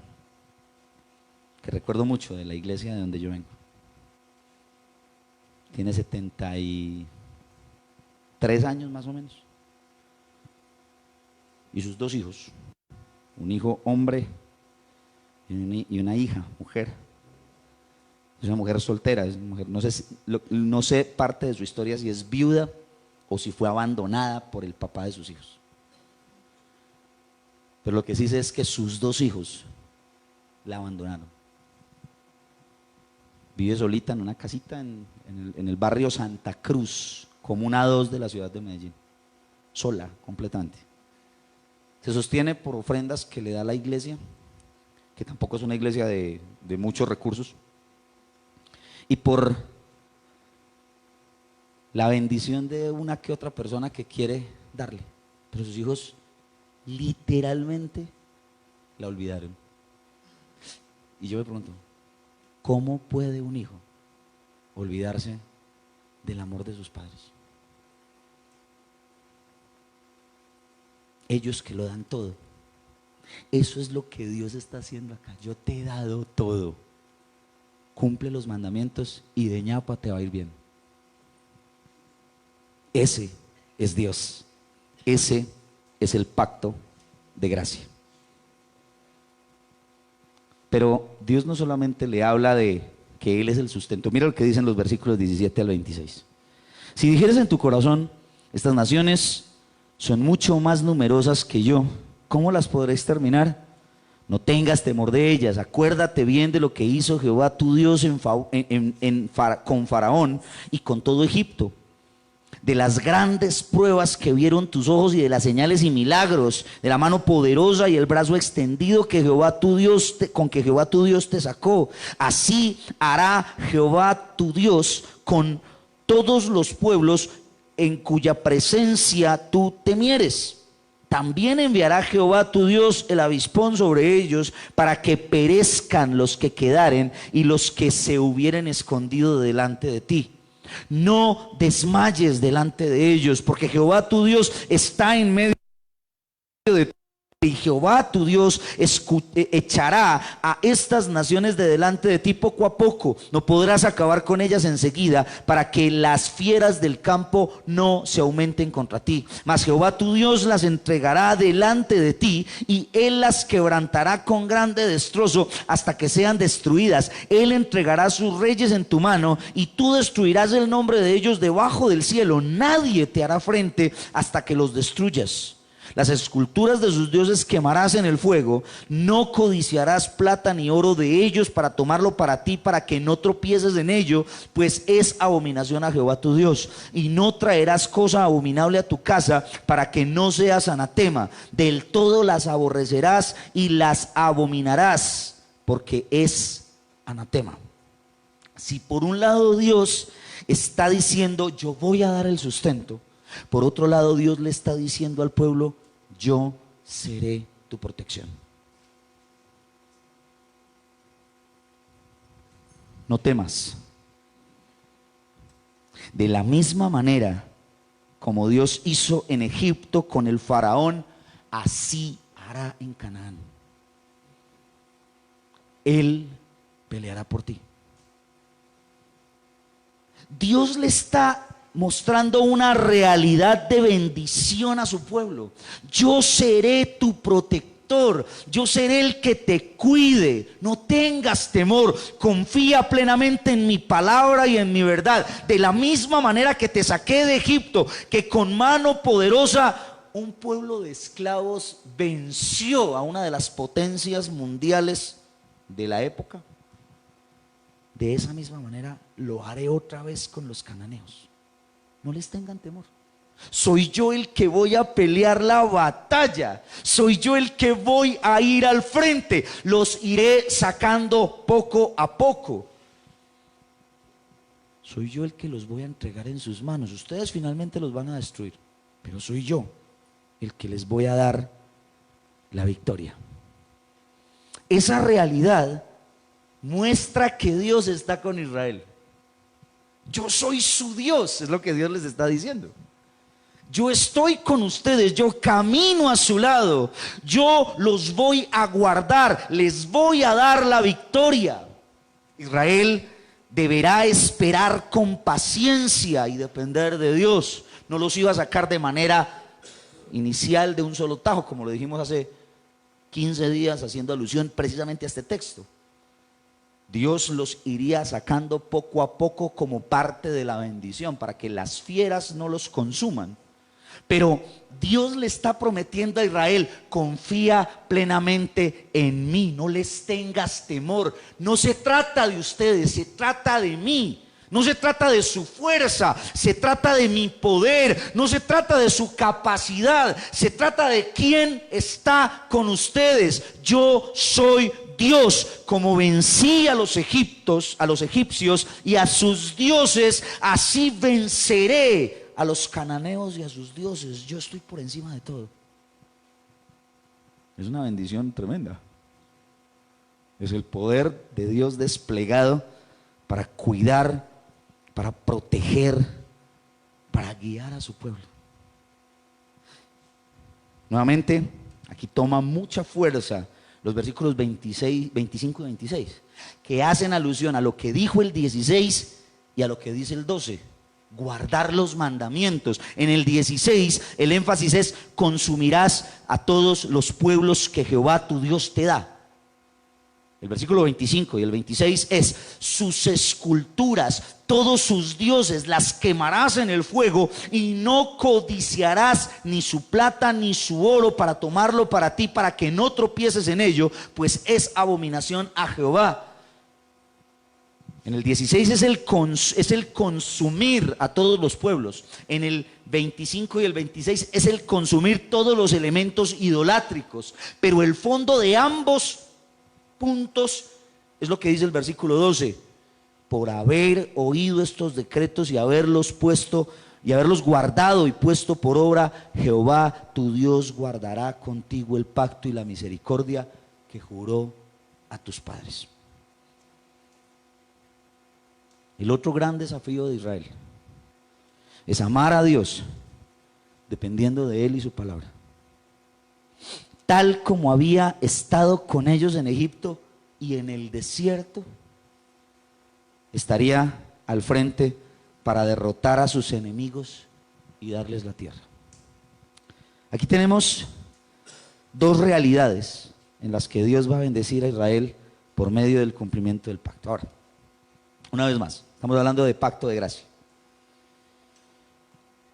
que recuerdo mucho de la iglesia de donde yo vengo. Tiene 73 años más o menos. Y sus 2 hijos, un hijo hombre y una hija, mujer. Es una mujer soltera, es una mujer, no sé parte de su historia, si es viuda o si fue abandonada por el papá de sus hijos. Pero lo que sí sé es que sus 2 hijos la abandonaron. Vive solita en una casita en el barrio Santa Cruz, comuna 2 de la ciudad de Medellín. Sola, completamente. Se sostiene por ofrendas que le da la iglesia, que tampoco es una iglesia de muchos recursos, y por la bendición de una que otra persona que quiere darle. Pero sus hijos literalmente la olvidaron. Y yo me pregunto, ¿cómo puede un hijo olvidarse del amor de sus padres? Ellos que lo dan todo. Eso es lo que Dios está haciendo acá. Yo te he dado todo. Cumple los mandamientos y de ñapa te va a ir bien. Ese es Dios. Ese es el pacto de gracia. Pero Dios no solamente le habla de que Él es el sustento. Mira lo que dicen los versículos 17 al 26. Si dijeres en tu corazón, estas naciones son mucho más numerosas que yo, ¿cómo las podré exterminar? No tengas temor de ellas. Acuérdate bien de lo que hizo Jehová tu Dios con Faraón y con todo Egipto, de las grandes pruebas que vieron tus ojos y de las señales y milagros, de la mano poderosa y el brazo extendido que con que Jehová tu Dios te sacó. Así hará Jehová tu Dios con todos los pueblos en cuya presencia tú temieres. También enviará Jehová tu Dios el avispón sobre ellos, para que perezcan los que quedaren y los que se hubieren escondido delante de ti. No desmayes delante de ellos, porque Jehová tu Dios está en medio de ti. Y Jehová tu Dios echará a estas naciones de delante de ti poco a poco. No podrás acabar con ellas enseguida, para que las fieras del campo no se aumenten contra ti. Mas Jehová tu Dios las entregará delante de ti, y Él las quebrantará con grande destrozo hasta que sean destruidas. Él entregará sus reyes en tu mano, y tú destruirás el nombre de ellos debajo del cielo. Nadie te hará frente hasta que los destruyas. Las esculturas de sus dioses quemarás en el fuego. No codiciarás plata ni oro de ellos para tomarlo para ti, para que no tropieces en ello, pues es abominación a Jehová tu Dios. Y no traerás cosa abominable a tu casa, para que no seas anatema. Del todo las aborrecerás y las abominarás, porque es anatema. Si por un lado Dios está diciendo, yo voy a dar el sustento, por otro lado Dios le está diciendo al pueblo, yo seré tu protección. No temas. De la misma manera como Dios hizo en Egipto con el faraón, así hará en Canaán. Él peleará por ti. Dios le está mostrando una realidad de bendición a su pueblo. Yo seré tu protector, yo seré el que te cuide, no tengas temor, confía plenamente en mi palabra y en mi verdad. De la misma manera que te saqué de Egipto, que con mano poderosa un pueblo de esclavos venció a una de las potencias mundiales de la época, de esa misma manera lo haré otra vez con los cananeos. No les tengan temor. Soy yo el que voy a pelear la batalla. Soy yo el que voy a ir al frente. Los iré sacando poco a poco. Soy yo el que los voy a entregar en sus manos. Ustedes finalmente los van a destruir, pero soy yo el que les voy a dar la victoria. Esa realidad muestra que Dios está con Israel. Yo soy su Dios, es lo que Dios les está diciendo. Yo estoy con ustedes, yo camino a su lado, yo los voy a guardar, les voy a dar la victoria. Israel deberá esperar con paciencia y depender de Dios. No los iba a sacar de manera inicial de un solo tajo, como lo dijimos hace 15 días, haciendo alusión precisamente a este texto. Dios los iría sacando poco a poco como parte de la bendición, para que las fieras no los consuman. Pero Dios le está prometiendo a Israel: confía plenamente en mí, no les tengas temor. No se trata de ustedes, se trata de mí. No se trata de su fuerza, se trata de mi poder. No se trata de su capacidad, se trata de quién está con ustedes. Yo soy Dios. Como vencí a los egipcios y a sus dioses, así venceré a los cananeos y a sus dioses. Yo estoy por encima de todo. Es una bendición tremenda. Es el poder de Dios desplegado para cuidar, para proteger, para guiar a su pueblo. Nuevamente, aquí toma mucha fuerza los versículos 26, 25 y 26, que hacen alusión a lo que dijo el 16 y a lo que dice el 12. Guardar los mandamientos. En el 16 el énfasis es: consumirás a todos los pueblos que Jehová tu Dios te da. El versículo 25 y el 26 es: sus esculturas, todos sus dioses, las quemarás en el fuego, y no codiciarás ni su plata ni su oro para tomarlo para ti, para que no tropieces en ello, pues es abominación a Jehová. En el 16 es el consumir a todos los pueblos. En el 25 y el 26 es el consumir todos los elementos idolátricos. Pero el fondo de ambos puntos es lo que dice el versículo 12: por haber oído estos decretos y haberlos guardado y puesto por obra, Jehová tu Dios guardará contigo el pacto y la misericordia que juró a tus padres. El otro gran desafío de Israel es amar a Dios dependiendo de Él y su palabra, tal como había estado con ellos en Egipto y en el desierto. Estaría al frente para derrotar a sus enemigos y darles la tierra. Aquí tenemos dos realidades en las que Dios va a bendecir a Israel por medio del cumplimiento del pacto. Ahora, una vez más, estamos hablando de pacto de gracia.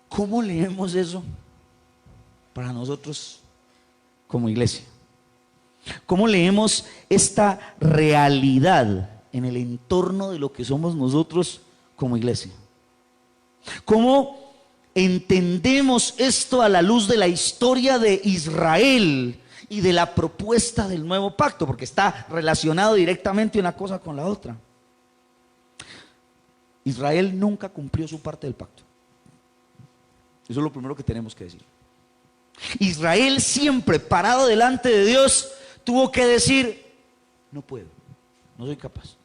¿Cómo leemos eso para nosotros como iglesia? ¿Cómo leemos esta realidad en el entorno de lo que somos nosotros como iglesia? ¿Cómo entendemos esto a la luz de la historia de Israel y de la propuesta del nuevo pacto? Porque está relacionado directamente una cosa con la otra. Israel nunca cumplió su parte del pacto. Eso es lo primero que tenemos que decir. Israel siempre, parado delante de Dios, tuvo que decir: no puedo, no soy capaz.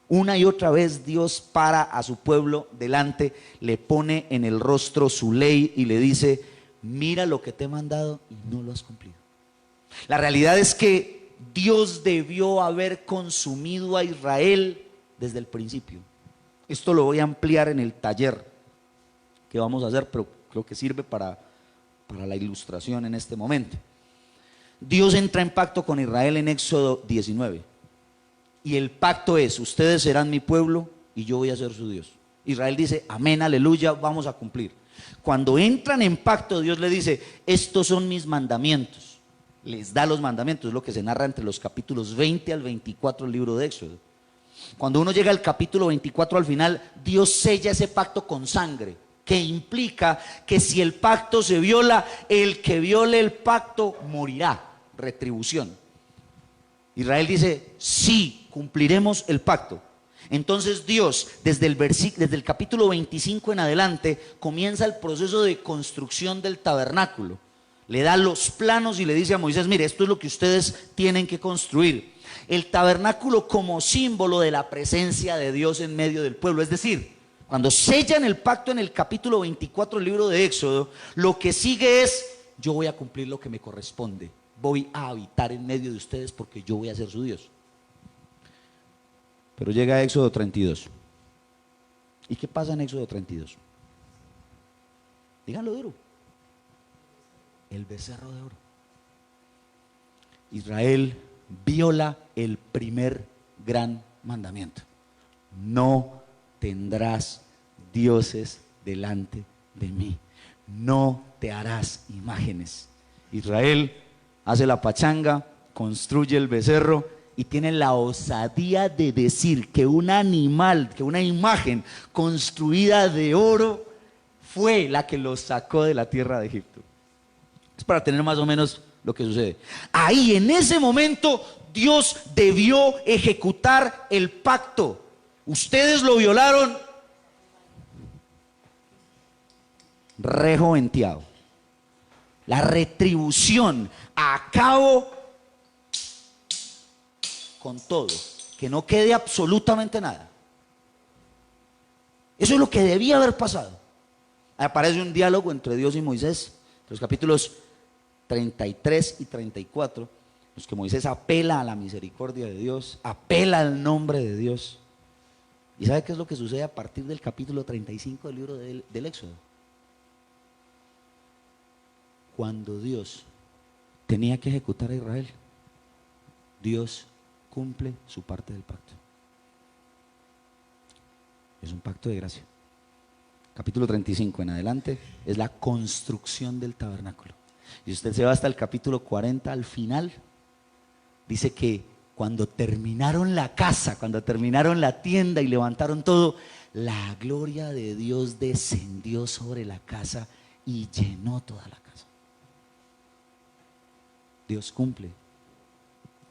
Una y otra vez Dios para a su pueblo delante, le pone en el rostro su ley y le dice: mira lo que te he mandado y no lo has cumplido. La realidad es que Dios debió haber consumido a Israel desde el principio. Esto lo voy a ampliar en el taller qué vamos a hacer, pero creo que sirve para la ilustración en este momento. Dios entra en pacto con Israel en Éxodo 19. Y el pacto es: ustedes serán mi pueblo y yo voy a ser su Dios. Israel dice: amén, aleluya, vamos a cumplir. Cuando entran en pacto, Dios le dice: estos son mis mandamientos. Les da los mandamientos, es lo que se narra entre los capítulos 20 al 24 del libro de Éxodo. Cuando uno llega al capítulo 24 al final, Dios sella ese pacto con sangre, que implica que si el pacto se viola, el que viole el pacto morirá. Retribución. Israel dice: sí, cumpliremos el pacto. Entonces Dios, desde el capítulo 25 en adelante, comienza el proceso de construcción del tabernáculo. Le da los planos y le dice a Moisés: mire, esto es lo que ustedes tienen que construir. El tabernáculo como símbolo de la presencia de Dios en medio del pueblo. Es decir, cuando sellan el pacto en el capítulo 24 del libro de Éxodo, lo que sigue es: yo voy a cumplir lo que me corresponde. Voy a habitar en medio de ustedes porque yo voy a ser su Dios. Pero llega Éxodo 32. ¿Y qué pasa en Éxodo 32? Díganlo duro. El becerro de oro. Israel viola el primer gran mandamiento: no tendrás dioses delante de mí, no te harás imágenes. Israel hace la pachanga, construye el becerro y tiene la osadía de decir que un animal, que una imagen construida de oro fue la que los sacó de la tierra de Egipto. Es para tener más o menos lo que sucede. Ahí, en ese momento, Dios debió ejecutar el pacto. Ustedes lo violaron. Rejoventeado. La retribución, a cabo con todo, que no quede absolutamente nada. Eso es lo que debía haber pasado. Aparece un diálogo entre Dios y Moisés, los capítulos 33 y 34, en los que Moisés apela a la misericordia de Dios, apela al nombre de Dios. ¿Y sabe qué es lo que sucede a partir del capítulo 35 del libro del Éxodo? Cuando Dios tenía que ejecutar a Israel, Dios cumple su parte del pacto. Es un pacto de gracia. Capítulo 35 en adelante es la construcción del tabernáculo. Y usted se va hasta el capítulo 40 al final, dice que cuando terminaron la casa, cuando terminaron la tienda y levantaron todo, la gloria de Dios descendió sobre la casa y llenó toda la casa. Dios cumple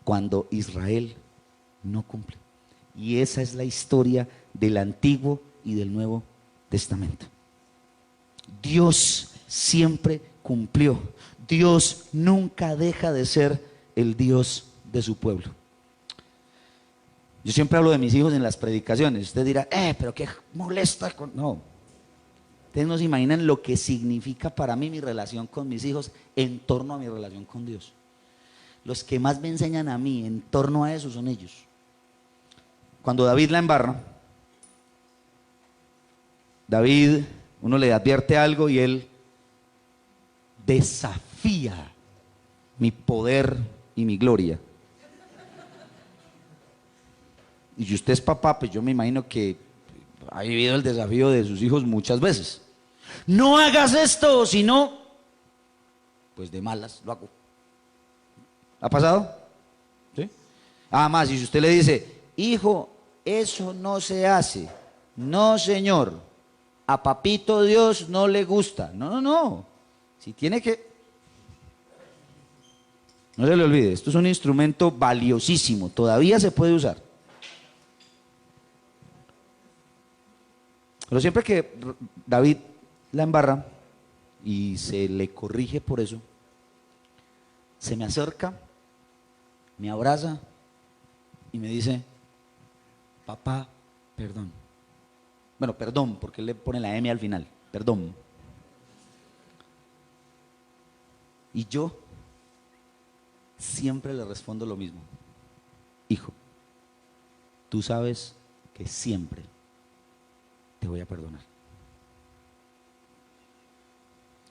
cuando Israel no cumple. Y esa es la historia del Antiguo y del Nuevo Testamento. Dios siempre cumplió. Dios nunca deja de ser el Dios de su pueblo. Yo siempre hablo de mis hijos en las predicaciones. Usted dirá: pero qué molesta. No. Ustedes no se imaginan lo que significa para mí mi relación con mis hijos en torno a mi relación con Dios. Los que más me enseñan a mí en torno a eso son ellos. Cuando David la embarra, David, uno le advierte algo y él desafía mi poder y mi gloria. Y si usted es papá, pues yo me imagino que ha vivido el desafío de sus hijos muchas veces. No hagas esto, si no, pues de malas lo hago. ¿Ha pasado? ¿Sí? Más, y si usted le dice: hijo, eso no se hace. No, señor, a papito Dios no le gusta. No. Si tiene que... No se le olvide, esto es un instrumento valiosísimo, todavía se puede usar. Pero siempre que David la embarra y se le corrige por eso, se me acerca, me abraza y me dice: papá, perdón. Bueno, perdón, porque él le pone la M al final, perdón. Y yo siempre le respondo lo mismo: hijo, tú sabes que siempre te voy a perdonar.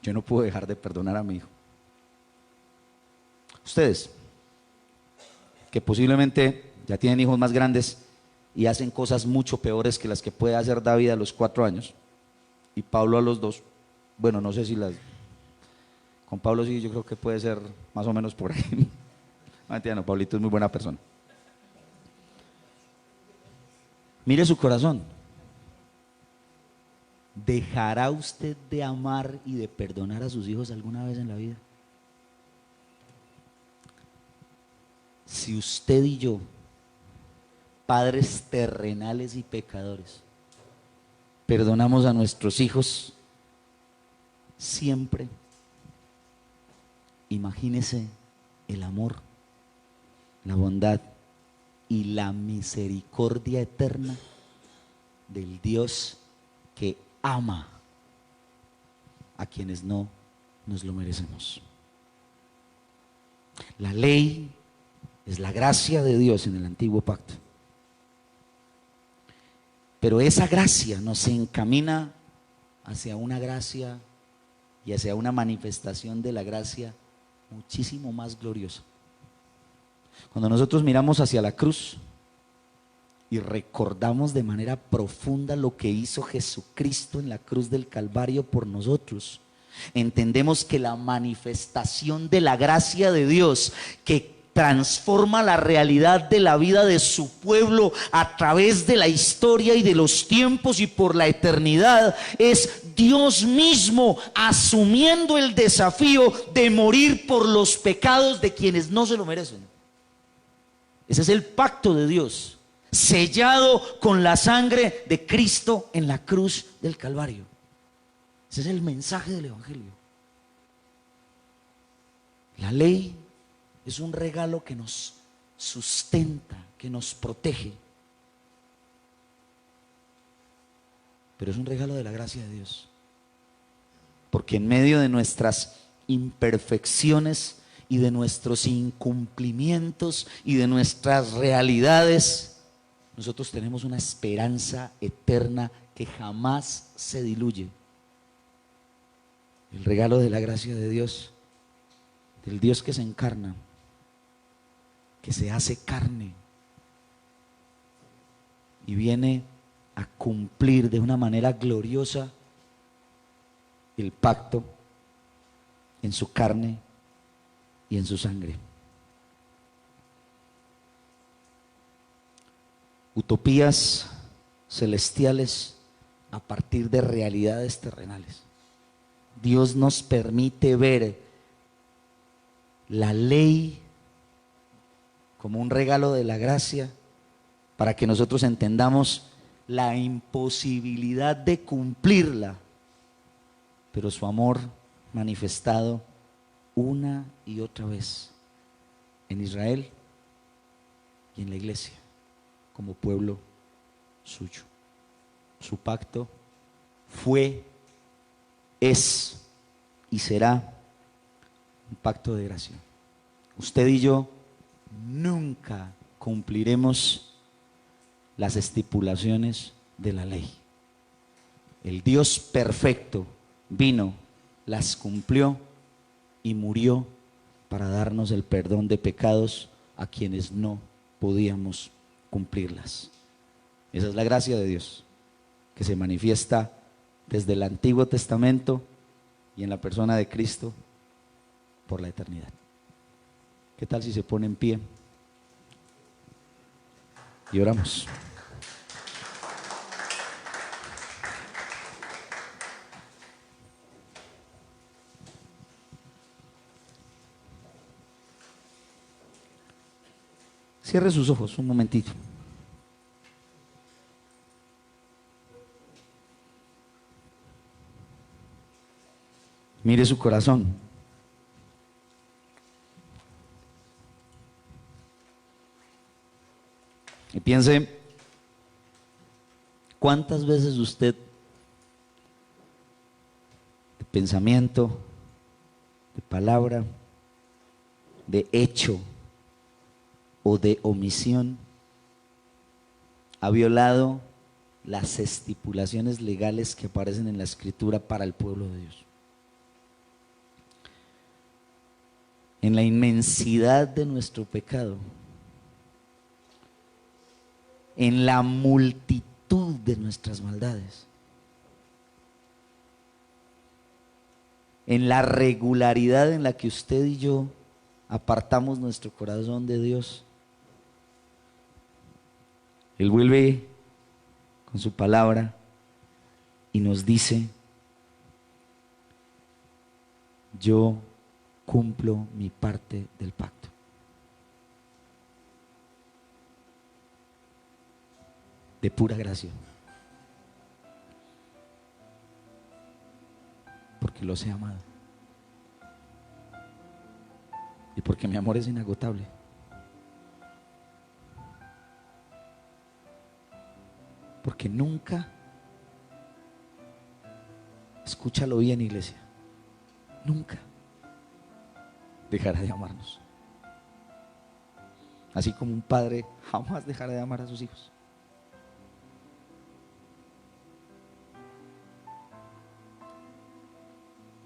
yo no puedo dejar de perdonar a mi hijo. Ustedes, que posiblemente ya tienen hijos más grandes y hacen cosas mucho peores que las que puede hacer David a los 4 años y Pablo a los 2, bueno, no sé si las... Con Pablo sí, yo creo que puede ser más o menos por ahí. No, mentira, no, Pablito es muy buena persona. Mire su corazón. ¿Dejará usted de amar y de perdonar a sus hijos alguna vez en la vida? Si usted y yo, padres terrenales y pecadores, perdonamos a nuestros hijos siempre, imagínese el amor, la bondad y la misericordia eterna del Dios que ama a quienes no nos lo merecemos. La ley es la gracia de Dios en el antiguo pacto, pero esa gracia nos encamina hacia una gracia y hacia una manifestación de la gracia muchísimo más gloriosa. Cuando nosotros miramos hacia la cruz y recordamos de manera profunda lo que hizo Jesucristo en la cruz del Calvario por nosotros, entendemos que la manifestación de la gracia de Dios que transforma la realidad de la vida de su pueblo a través de la historia y de los tiempos y por la eternidad, es Dios mismo asumiendo el desafío de morir por los pecados de quienes no se lo merecen. Ese es el pacto de Dios, sellado con la sangre de Cristo en la cruz del Calvario. Ese es el mensaje del Evangelio. La ley es un regalo que nos sustenta, que nos protege, pero es un regalo de la gracia de Dios, porque en medio de nuestras imperfecciones y de nuestros incumplimientos y de nuestras realidades, nosotros tenemos una esperanza eterna que jamás se diluye. El regalo de la gracia de Dios, del Dios que se encarna, que se hace carne y viene a cumplir de una manera gloriosa el pacto en su carne y en su sangre. Utopías celestiales a partir de realidades terrenales. Dios nos permite ver la ley como un regalo de la gracia para que nosotros entendamos la imposibilidad de cumplirla, pero su amor manifestado una y otra vez en Israel y en la iglesia como pueblo suyo. Su pacto fue, es y será un pacto de gracia. Usted y yo nunca cumpliremos las estipulaciones de la ley. El Dios perfecto vino, las cumplió y murió para darnos el perdón de pecados a quienes no podíamos cumplirlas. Esa es la gracia de Dios que se manifiesta desde el Antiguo Testamento y en la persona de Cristo por la eternidad. ¿Qué tal si se pone en pie y oramos? Cierre sus ojos un momentito. Mire su corazón. Y piense, ¿cuántas veces usted, de pensamiento, de palabra, de hecho o de omisión, ha violado las estipulaciones legales que aparecen en la Escritura para el pueblo de Dios? en la inmensidad de nuestro pecado, en la multitud de nuestras maldades, en la regularidad en la que usted y yo apartamos nuestro corazón de Dios. Él vuelve con su palabra y nos dice: yo cumplo mi parte del pacto. De pura gracia. Porque los he amado. Y porque mi amor es inagotable. Porque nunca, escúchalo bien, iglesia, nunca dejará de amarnos. Así como un padre jamás dejará de amar a sus hijos.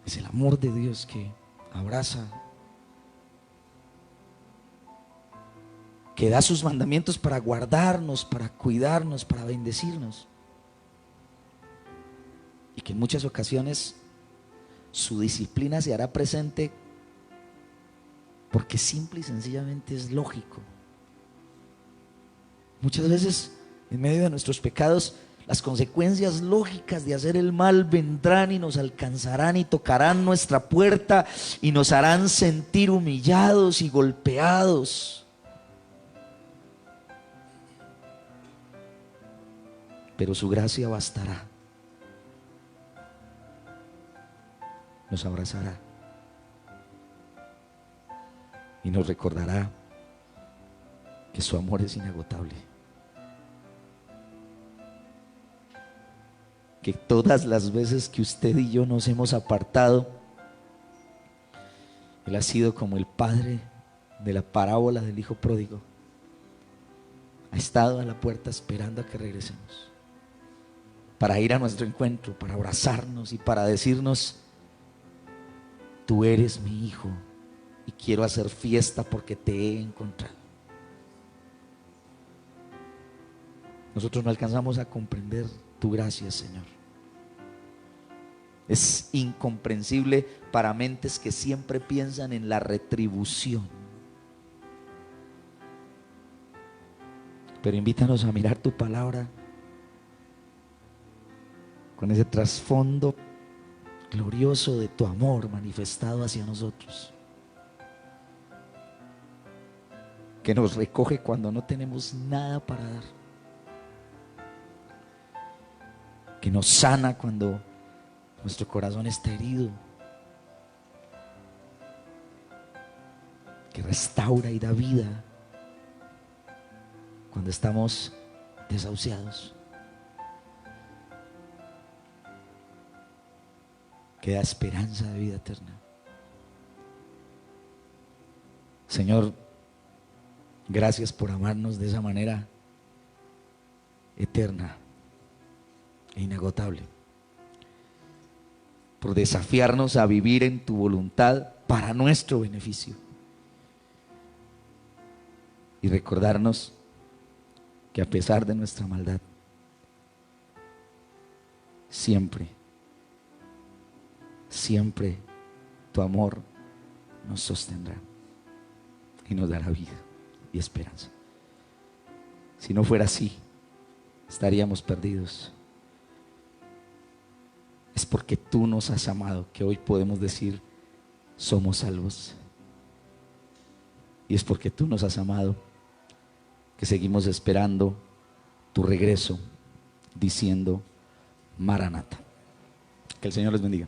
Es el amor de Dios que abraza, que da sus mandamientos para guardarnos, para cuidarnos, para bendecirnos. Y que en muchas ocasiones su disciplina se hará presente porque simple y sencillamente es lógico. Muchas veces en medio de nuestros pecados, las consecuencias lógicas de hacer el mal vendrán y nos alcanzarán y tocarán nuestra puerta y nos harán sentir humillados y golpeados. Pero su gracia bastará. Nos abrazará y nos recordará que su amor es inagotable. Que todas las veces que usted y yo nos hemos apartado, Él ha sido como el padre de la parábola del hijo pródigo. Ha estado a la puerta esperando a que regresemos, para ir a nuestro encuentro, para abrazarnos y para decirnos: tú eres mi hijo y quiero hacer fiesta porque te he encontrado. Nosotros no alcanzamos a comprender tu gracia, Señor. Es incomprensible para mentes que siempre piensan en la retribución. Pero invítanos a mirar tu palabra con ese trasfondo glorioso de tu amor manifestado hacia nosotros, que nos recoge cuando no tenemos nada para dar, que nos sana cuando nuestro corazón está herido, que restaura y da vida cuando estamos desahuciados, que da esperanza de vida eterna. Señor, gracias por amarnos de esa manera eterna e inagotable, por desafiarnos a vivir en tu voluntad para nuestro beneficio y recordarnos que a pesar de nuestra maldad, siempre tu amor nos sostendrá y nos dará vida y esperanza. Si no fuera así, estaríamos perdidos. Es porque tú nos has amado que hoy podemos decir: somos salvos. Y es porque tú nos has amado que seguimos esperando tu regreso, diciendo: Maranata. Que el Señor les bendiga.